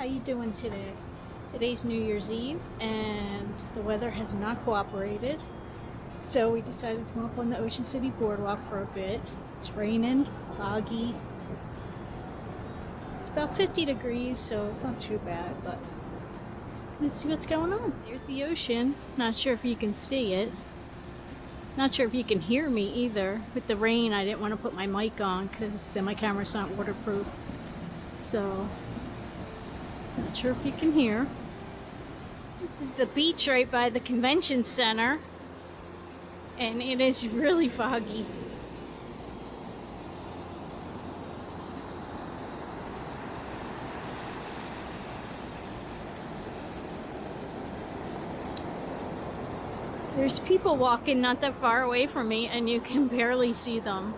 you doing today? Today's New Year's Eve and the weather has not cooperated. So we decided to come up on the Ocean City Boardwalk for a bit. It's raining, foggy. It's about 50 degrees, so it's not too bad, but let's see what's going on. There's the ocean. Not sure if you can see it. Not sure if you can hear me either. With the rain, I didn't want to put my mic on because then my camera's not waterproof. So, not sure if you can hear. This is the beach right by the convention center. And it is really foggy. There's people walking not that far away from me and you can barely see them.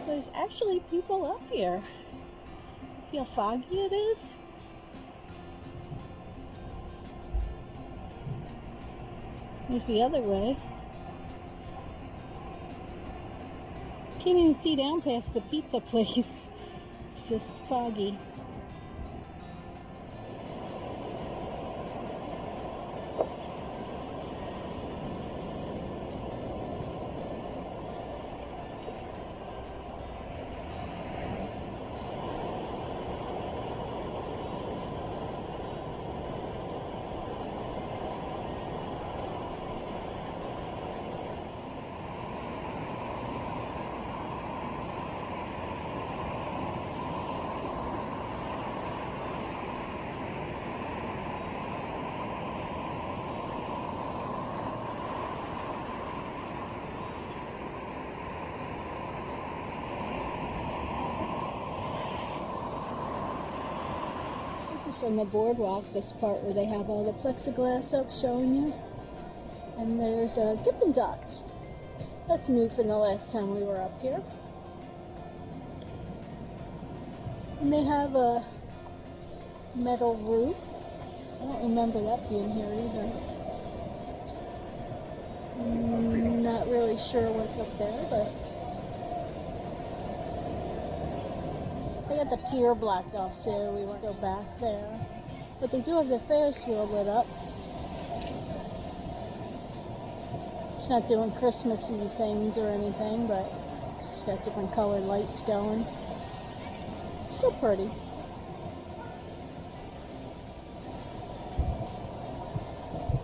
There's actually people up here. See how foggy it is? There's the other way. Can't even see down past the pizza place. It's just foggy. From the boardwalk, this part where they have all the plexiglass up showing you, and there's Dippin' Dots. That's new from the last time we were up here, and they have a metal roof. I don't remember that being here either. Not really sure what's up there, but they got the pier blocked off, so we won't go back there. But they do have the Ferris Wheel lit up. It's not doing Christmassy things or anything, but it's got different colored lights going. Still pretty.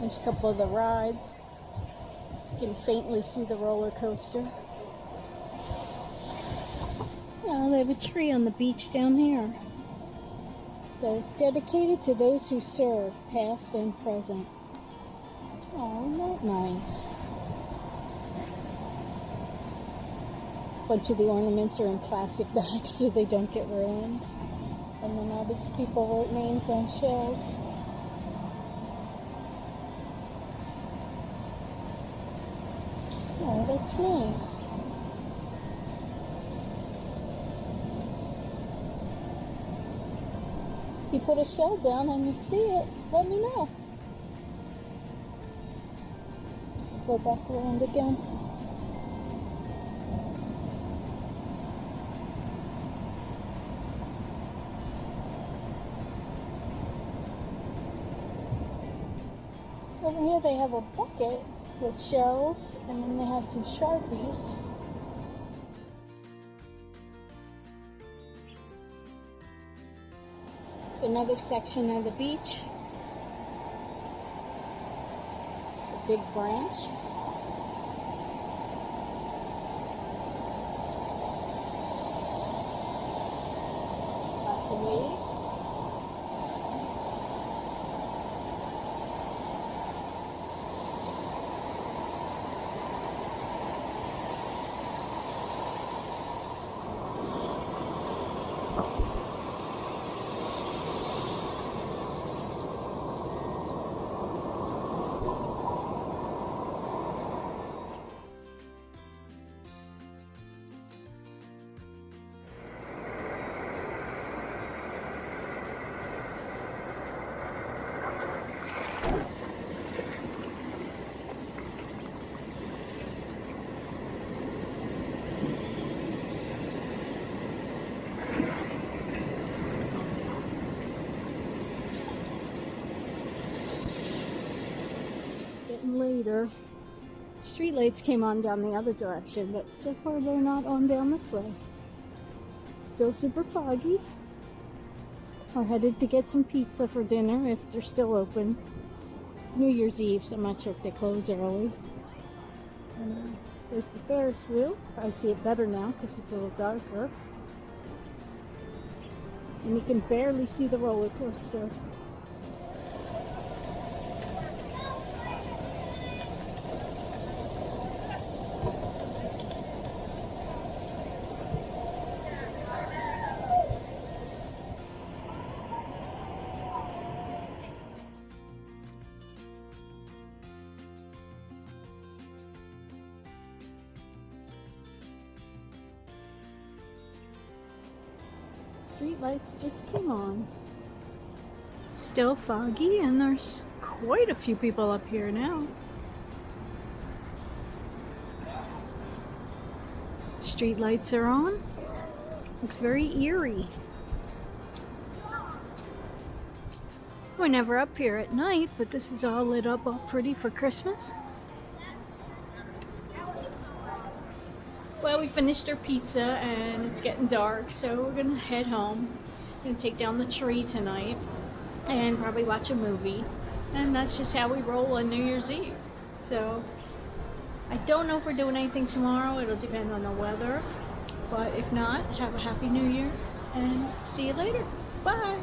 There's a couple of the rides. You can faintly see the roller coaster. Oh, they have a tree on the beach down here. It says, dedicated to those who serve, past and present. Oh, isn't that nice? A bunch of the ornaments are in plastic bags so they don't get ruined. And then all these people wrote names on shells. Oh, that's nice. If you put a shell down and you see it, let me know. Go back around again. Over here they have a bucket with shells, and then they have some Sharpies. Another section of the beach. A big branch. Lots of waves. Later, street lights came on down the other direction, but so far they're not on down this way. Still super foggy. We're headed to get some pizza for dinner if they're still open. It's New Year's Eve, so I'm not sure if they close early. And there's the Ferris Wheel. I see it better now because it's a little darker. And you can barely see the roller coaster. Street lights just came on. Still foggy, and there's quite a few people up here now. Street lights are on. Looks very eerie. We're never up here at night, but this is all lit up all pretty for Christmas. Well, we finished our pizza and it's getting dark, so we're gonna head home. Gonna take down the tree tonight and probably watch a movie. And that's just how we roll on New Year's Eve. So I don't know if we're doing anything tomorrow. It'll depend on the weather. But if not, have a happy New Year and see you later. Bye.